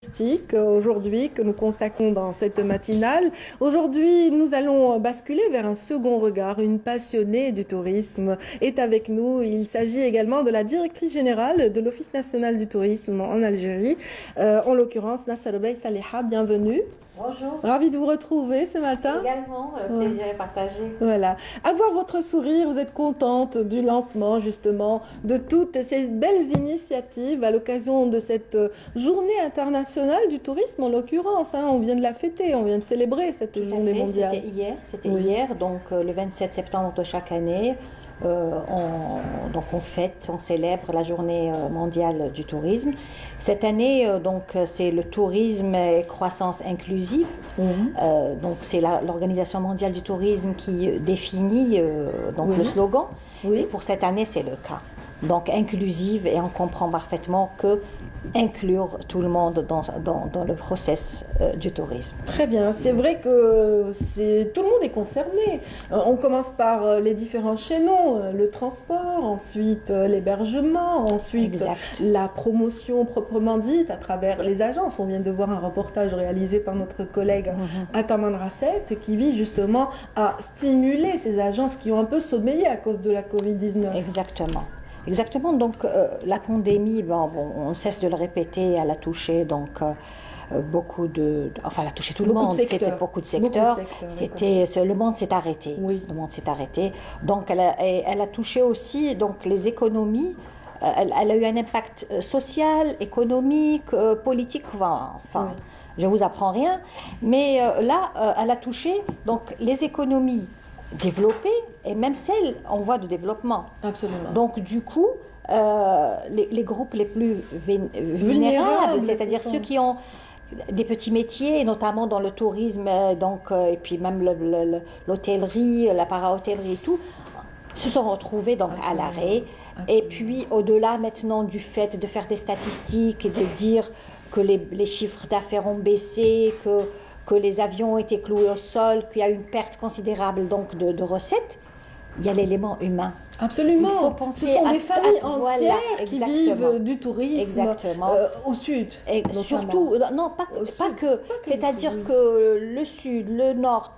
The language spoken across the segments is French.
Aujourd'hui que nous consacrons dans cette matinale. Aujourd'hui, nous allons basculer vers un second regard. Une passionnée du tourisme est avec nous. Il s'agit également de la directrice générale de l'Office national du tourisme en Algérie, en l'occurrence Nasser Bey Saliha. Bienvenue. Bonjour. Ravie de vous retrouver ce matin. Également, le plaisir est partagé. Voilà. À voir votre sourire, vous êtes contente du lancement justement de toutes ces belles initiatives à l'occasion de cette journée internationale du tourisme en l'occurrence. On vient de la fêter, on vient de célébrer cette journée mondiale. C'était hier, donc le 27 septembre de chaque année. On fête, on célèbre la journée mondiale du tourisme. Cette année, c'est le tourisme et croissance inclusive. Donc c'est l'Organisation mondiale du tourisme qui définit le slogan. Et pour cette année, c'est le cas. Donc inclusive, et on comprend parfaitement que inclure tout le monde dans le process du tourisme. Très bien, c'est vrai que tout le monde est concerné. On commence par les différents chaînons, le transport, ensuite l'hébergement, ensuite la promotion proprement dite à travers les agences. On vient de voir un reportage réalisé par notre collègue Ataman Rasset qui vise justement à stimuler ces agences qui ont un peu sommeillé à cause de la Covid-19. Exactement, donc la pandémie, on cesse de le répéter, elle a touché elle a touché tout le monde, c'était beaucoup de secteurs, le monde s'est arrêté, le monde s'est arrêté, donc elle a touché aussi les économies, elle a eu un impact social, économique, politique, je ne vous apprends rien, mais elle a touché les économies développées et même celles en voie de développement. Absolument. Donc du coup, les groupes les plus vulnérables, c'est-à-dire ceux qui ont des petits métiers, notamment dans le tourisme, et puis même l'hôtellerie, la para-hôtellerie et tout, se sont retrouvés à l'arrêt. Et puis au-delà maintenant du fait de faire des statistiques et de dire que les chiffres d'affaires ont baissé, que les avions ont été cloués au sol, qu'il y a une perte considérable de recettes, il y a l'élément humain. Absolument. Il faut penser ce sont des familles entières qui vivent du tourisme au sud. Et surtout, pas que. C'est-à-dire que le sud, le nord,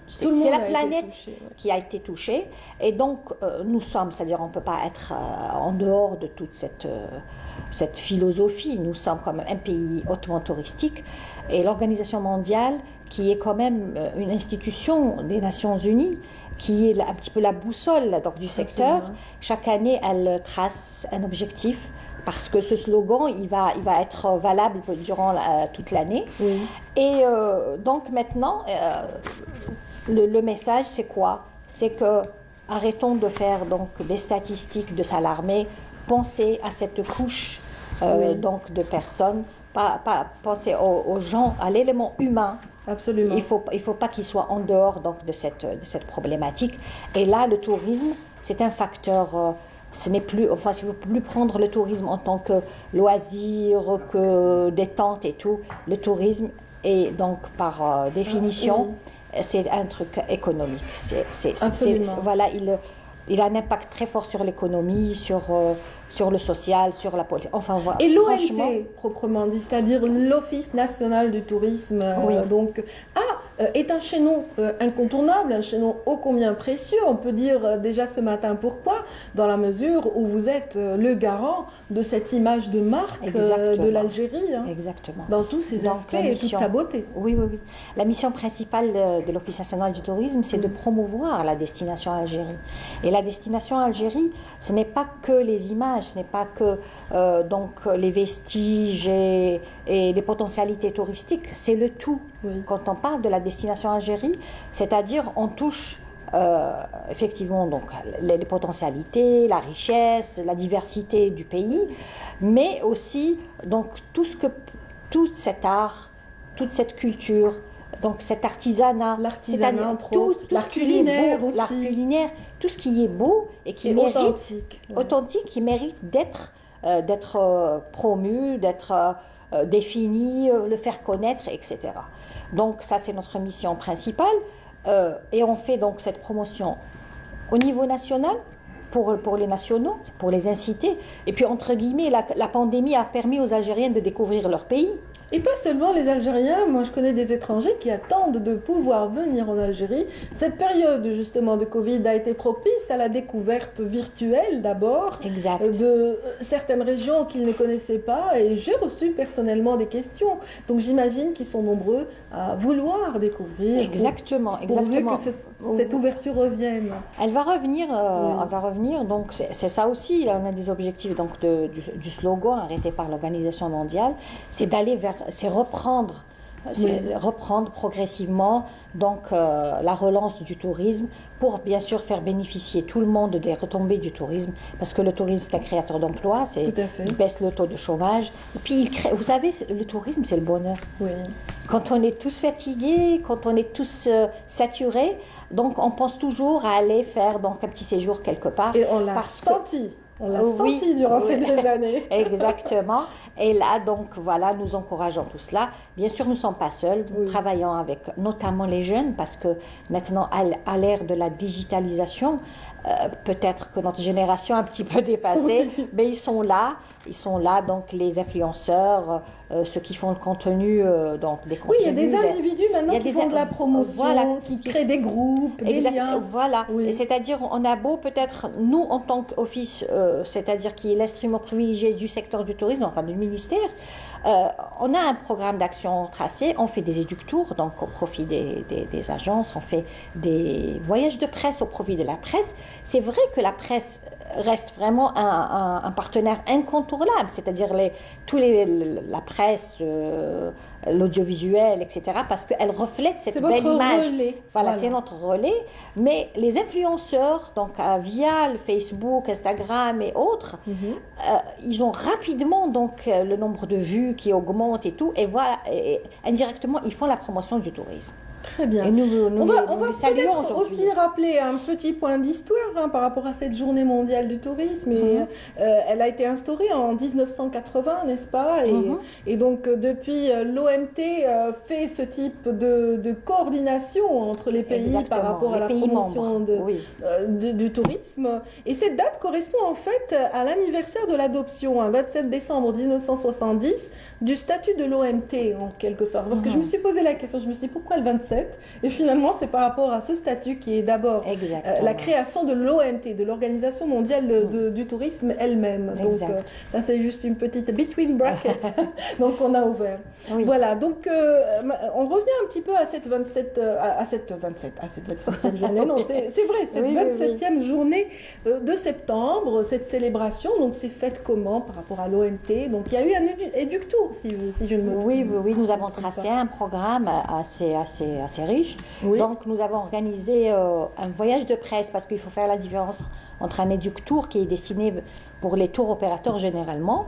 c'est la planète qui a été touchée. Et donc, nous sommes, c'est-à-dire on ne peut pas être en dehors de toute cette philosophie. Nous sommes comme un pays hautement touristique. Et l'Organisation mondiale, qui est quand même une institution des Nations Unies, qui est un petit peu la boussole du secteur. Absolument. Chaque année, elle trace un objectif parce que ce slogan, il va être valable durant toute l'année. Et donc maintenant, le message, c'est quoi? C'est que arrêtons de faire des statistiques, de s'alarmer, pensez à cette couche de personnes, pas penser aux gens, à l'élément humain. Absolument. Il faut pas qu'il soit en dehors de cette problématique. Et là, le tourisme, c'est un facteur. Ce n'est plus, si vous ne pouvez plus prendre le tourisme en tant que loisir, que détente et tout. Le tourisme est donc par définition, c'est un truc économique. Il a un impact très fort sur l'économie, sur le social, sur la politique. Et l'ONT, proprement dit, c'est-à-dire l'Office national du tourisme, est un chaînon incontournable, un chaînon ô combien précieux. On peut dire déjà ce matin pourquoi, dans la mesure où vous êtes le garant de cette image de marque de l'Algérie. Exactement. Dans tous ses aspects et toute sa beauté. Oui. La mission principale de l'Office national du tourisme, c'est de promouvoir la destination Algérie. Et la destination Algérie, ce n'est pas que les images, ce n'est pas que les vestiges et les potentialités touristiques, c'est le tout. Quand on parle de la destination Algérie, c'est-à-dire on touche effectivement les potentialités, la richesse, la diversité du pays, mais aussi tout cet art, toute cette culture, cet artisanat, l'artisanat entre autres, l'art culinaire, tout ce qui est beau et qui mérite authentique, qui mérite d'être promu, d'être défini, le faire connaître, etc. Donc ça, c'est notre mission principale. Et on fait cette promotion au niveau national pour les nationaux, pour les inciter. Et puis, entre guillemets, la pandémie a permis aux Algériens de découvrir leur pays. Et pas seulement les Algériens, moi je connais des étrangers qui attendent de pouvoir venir en Algérie. Cette période justement de Covid a été propice à la découverte virtuelle d'abord de certaines régions qu'ils ne connaissaient pas, et j'ai reçu personnellement des questions. Donc j'imagine qu'ils sont nombreux à vouloir découvrir. Exactement. Pourvu que cette ouverture revienne. Elle va revenir, elle va revenir. Donc c'est ça aussi, on a des objectifs donc du slogan arrêté par l'Organisation mondiale, c'est d'aller vers, c'est reprendre progressivement donc la relance du tourisme pour bien sûr faire bénéficier tout le monde des retombées du tourisme, parce que le tourisme c'est un créateur d'emplois, il baisse le taux de chômage, et puis il crée, vous savez, le tourisme c'est le bonheur. Oui. Quand on est tous fatigués, quand on est tous saturés, donc on pense toujours à aller faire donc un petit séjour quelque part. Et on l'a senti. On l'a senti durant ces 2 années. Exactement. Et là, donc, voilà, nous encourageons tout cela. Bien sûr, nous ne sommes pas seuls. Nous travaillons avec notamment les jeunes, parce que maintenant, à l'ère de la digitalisation, peut-être que notre génération a un petit peu dépassé, mais ils sont là, donc les influenceurs, ceux qui font le contenu, donc des contenus. Oui, il y a des individus maintenant qui font de la promotion, qui créent des groupes, des liens. Voilà, c'est-à-dire on a beau peut-être, nous en tant qu'office, c'est-à-dire qui est l'instrument privilégié du secteur du tourisme, enfin du ministère, on a un programme d'action tracé, on fait des éductours, donc au profit des agences, on fait des voyages de presse au profit de la presse. C'est vrai que la presse reste vraiment un partenaire incontournable, c'est-à-dire la presse, l'audiovisuel, etc., parce qu'elle reflète cette belle image. Voilà, c'est notre relais. Mais les influenceurs, donc via le Facebook, Instagram et autres, ils ont rapidement donc le nombre de vues qui augmente et tout, et voilà, et indirectement, ils font la promotion du tourisme. Très bien. Et on va peut-être aussi rappeler un petit point d'histoire par rapport à cette journée mondiale du tourisme. Et, elle a été instaurée en 1980, n'est-ce pas? Et donc, depuis, l'OMT fait ce type de coordination entre les pays par rapport à la promotion du tourisme. Et cette date correspond en fait à l'anniversaire de l'adoption, 27 décembre 1970, du statut de l'OMT, en quelque sorte. Parce que je me suis posé la question, je me suis dit pourquoi le 27? Et finalement, c'est par rapport à ce statut qui est d'abord la création de l'OMT, de l'Organisation mondiale du tourisme elle-même. Donc, ça, c'est juste une petite between brackets donc on a ouvert. Voilà, donc on revient un petit peu à cette 27e journée. Non, c'est vrai, cette 27e journée de septembre, cette célébration, donc c'est faite comment par rapport à l'OMT? Donc, il y a eu un éductour, si je ne me trompe. Oui, nous avons tracé un programme assez riche. Donc nous avons organisé un voyage de presse, parce qu'il faut faire la différence entre un éductour qui est destiné pour les tours opérateurs généralement,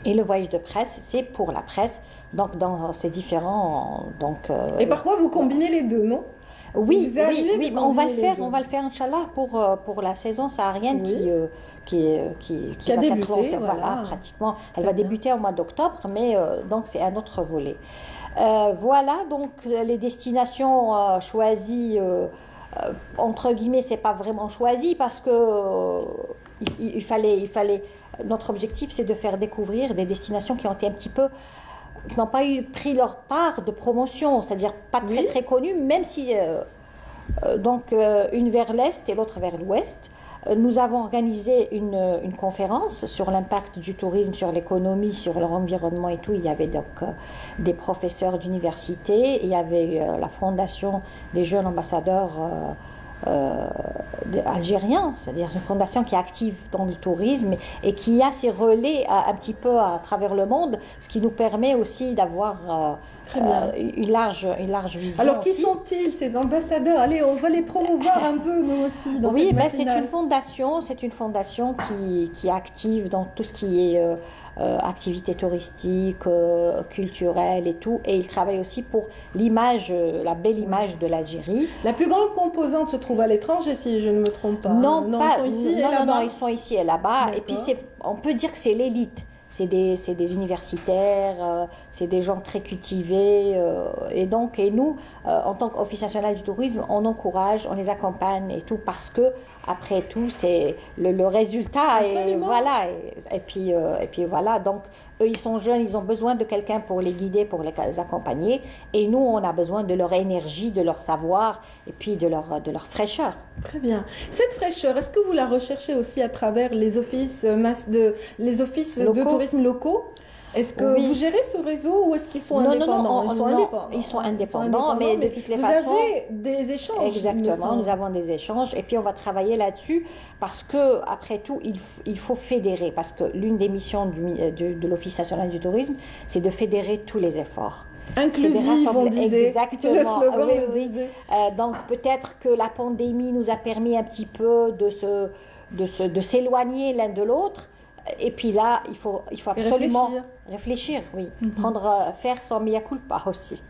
et le voyage de presse, c'est pour la presse, donc dans ces différents... Et parfois vous combinez les deux, non? Oui, on va le faire, Inch'Allah, pour la saison saharienne qui a débuté, pratiquement. Elle va débuter au mois d'octobre, mais donc c'est un autre volet. Voilà, donc les destinations choisies, entre guillemets, c'est pas vraiment choisi, parce que il fallait, notre objectif c'est de faire découvrir des destinations qui ont été un petit peu, qui n'ont pas pris leur part de promotion, c'est-à-dire pas très connues, même si donc une vers l'est et l'autre vers l'ouest. Nous avons organisé une conférence sur l'impact du tourisme sur l'économie, sur l'environnement et tout. Il y avait donc des professeurs d'université, il y avait la fondation des jeunes ambassadeurs algériens, c'est-à-dire une fondation qui est active dans le tourisme et qui a ses relais un petit peu à travers le monde, ce qui nous permet aussi d'avoir une large vision. Alors, qui sont-ils, ces ambassadeurs? Allez, on va les promouvoir un peu, nous aussi, dans cette matinale. C'est une fondation qui est active dans tout ce qui est activités touristiques, culturelles et tout. Et ils travaillent aussi pour l'image, la belle image de l'Algérie. La plus grande composante se trouve à l'étranger, si je ne me trompe pas. Non, ils sont ici et là-bas. Non, ils sont ici et là-bas. Et puis, on peut dire que c'est l'élite. C'est des universitaires, c'est des gens très cultivés. Et nous, en tant qu'Office national du tourisme, on encourage, on les accompagne et tout, parce que, après tout, c'est le résultat. Absolument. Et puis voilà. Donc, eux, ils sont jeunes, ils ont besoin de quelqu'un pour les guider, pour les accompagner. Et nous, on a besoin de leur énergie, de leur savoir et puis de leur fraîcheur. Très bien. Cette fraîcheur, est-ce que vous la recherchez aussi à travers les offices de tourisme locaux? Est-ce que vous gérez ce réseau ou est-ce qu'ils sont indépendants? Ils sont indépendants, mais de toutes les façons... Vous avez des échanges. Exactement, nous avons des échanges et puis on va travailler là-dessus parce que, après tout, il faut fédérer. Parce que l'une des missions de l'Office national du tourisme, c'est de fédérer tous les efforts. Inclusif, on disait. Exactement. Le slogan le disait. Donc peut-être que la pandémie nous a permis un petit peu de s'éloigner l'un de l'autre. Et puis là, il faut absolument réfléchir, oui. Faire son mea culpa aussi.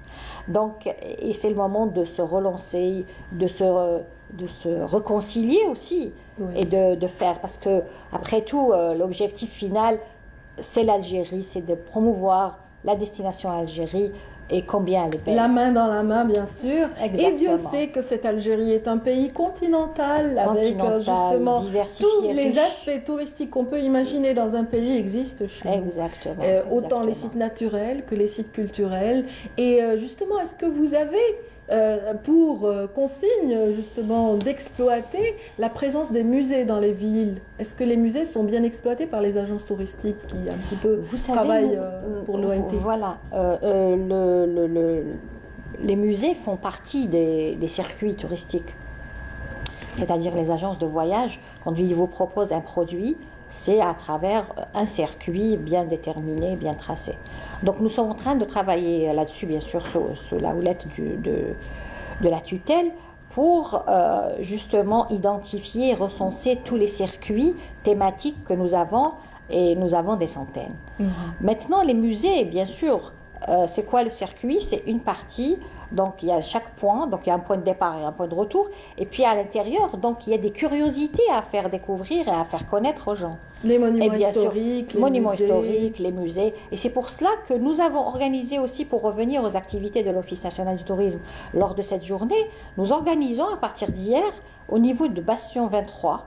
Donc, et c'est le moment de se relancer, de se réconcilier aussi, et de faire. Parce que, après tout, l'objectif final, c'est l'Algérie, c'est de promouvoir la destination Algérie. Et combien elle est belle. La main dans la main, bien sûr. Exactement. Et Dieu sait que cette Algérie est un pays continental avec justement tous les aspects touristiques qu'on peut imaginer dans un pays existent chez nous. Exactement. Autant les sites naturels que les sites culturels. Et justement, est-ce que vous avez pour consigne justement d'exploiter la présence des musées dans les villes? Est-ce que les musées sont bien exploités par les agences touristiques qui un petit peu travaillent pour l'ONT? Voilà, les musées font partie des circuits touristiques, c'est-à-dire les agences de voyage. Quand ils vous proposent un produit, c'est à travers un circuit bien déterminé, bien tracé. Donc nous sommes en train de travailler là-dessus, bien sûr, sous la houlette de la tutelle, pour justement identifier et recenser tous les circuits thématiques que nous avons, et nous avons des centaines. Maintenant, les musées, bien sûr, c'est quoi le circuit? C'est une partie. Donc il y a chaque point, donc il y a un point de départ et un point de retour, et puis à l'intérieur, donc il y a des curiosités à faire découvrir et à faire connaître aux gens. Les monuments historiques, les musées. Et c'est pour cela que nous avons organisé aussi, pour revenir aux activités de l'Office national du tourisme, lors de cette journée, nous organisons à partir d'hier, au niveau de Bastion 23,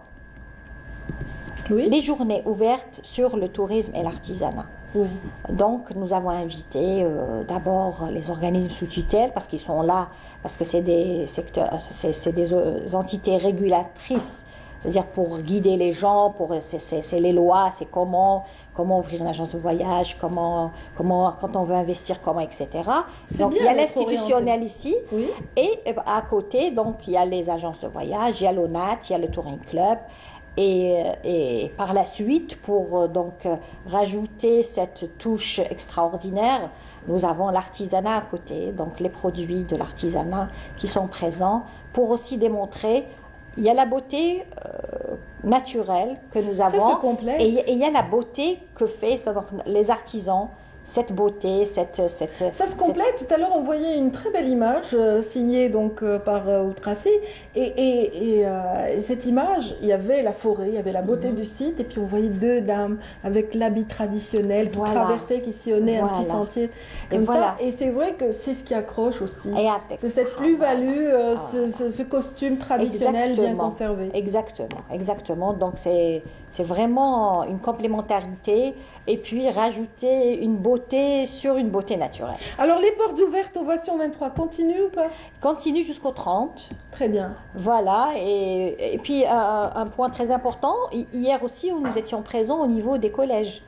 les journées ouvertes sur le tourisme et l'artisanat. Donc, nous avons invité d'abord les organismes sous tutelle, parce qu'ils sont là, parce que c'est des secteurs, c'est des entités régulatrices, c'est-à-dire pour guider les gens, c'est les lois, c'est comment ouvrir une agence de voyage, comment quand on veut investir, comment, etc. Donc, il y a l'institutionnel ici, et à côté, donc, il y a les agences de voyage, il y a l'ONAT, il y a le Touring Club. Et par la suite, pour donc rajouter cette touche extraordinaire, nous avons l'artisanat à côté, donc les produits de l'artisanat qui sont présents, pour aussi démontrer, il y a la beauté naturelle que nous avons, et il y a la beauté que fait les artisans. Cette beauté, ça se complète. Tout à l'heure, on voyait une très belle image signée donc par Outrassi, et cette image, il y avait la forêt, il y avait la beauté du site, et puis on voyait deux dames avec l'habit traditionnel qui traversaient, qui sillonnaient un petit sentier comme ça. Et c'est vrai que c'est ce qui accroche aussi. C'est cette plus-value, ce costume traditionnel bien conservé. Exactement. Donc c'est vraiment une complémentarité, et puis rajouter une beauté sur une beauté naturelle. Alors les portes ouvertes au Bastion 23 continuent ou pas? Continuent jusqu'au 30. Très bien. Voilà, et puis un point très important, hier aussi nous étions présents au niveau des collèges.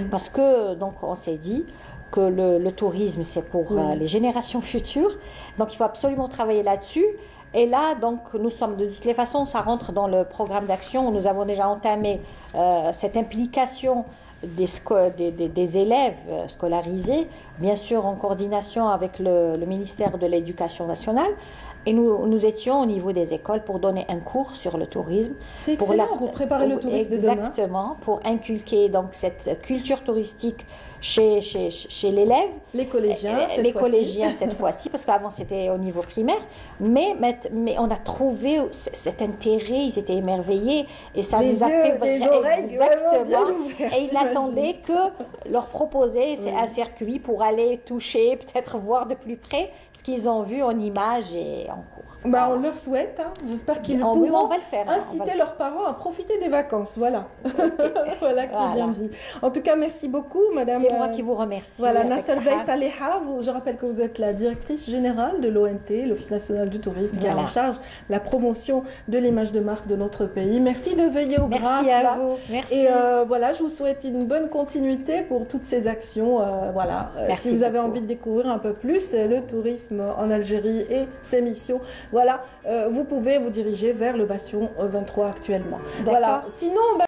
Parce que donc on s'est dit que le tourisme c'est pour les générations futures, donc il faut absolument travailler là-dessus. Et là, donc, nous sommes de toutes les façons, ça rentre dans le programme d'action. Nous avons déjà entamé cette implication des élèves scolarisés, bien sûr en coordination avec le ministère de l'Éducation nationale. Et nous étions au niveau des écoles pour donner un cours sur le tourisme. C'est excellent pour préparer le tourisme de demain. Exactement, pour inculquer donc cette culture touristique chez l'élève. Les collégiens, cette fois-ci, parce qu'avant c'était au niveau primaire, mais on a trouvé cet intérêt, ils étaient émerveillés et ça nous a fait les oreilles exactement. Ouvertes, et ils n'attendaient que leur proposer un circuit pour aller toucher, peut-être voir de plus près ce qu'ils ont vu en images et en cours. Bah, on leur souhaite, hein. J'espère qu'ils pourront on va le faire, inciter leurs parents à profiter des vacances. Voilà, voilà qui est bien dit. En tout cas, merci beaucoup, madame. C'est moi qui vous remercie. Voilà, Nasser Bey Saleha, je rappelle que vous êtes la directrice générale de l'ONT, l'Office national du tourisme, qui a en charge la promotion de l'image de marque de notre pays. Merci de veiller au grâce. Merci à vous. Merci. Et voilà, je vous souhaite une bonne continuité pour toutes ces actions. Voilà. Si vous avez envie de découvrir un peu plus le tourisme en Algérie et ses missions, voilà, vous pouvez vous diriger vers le Bastion 23 actuellement. Voilà. Sinon,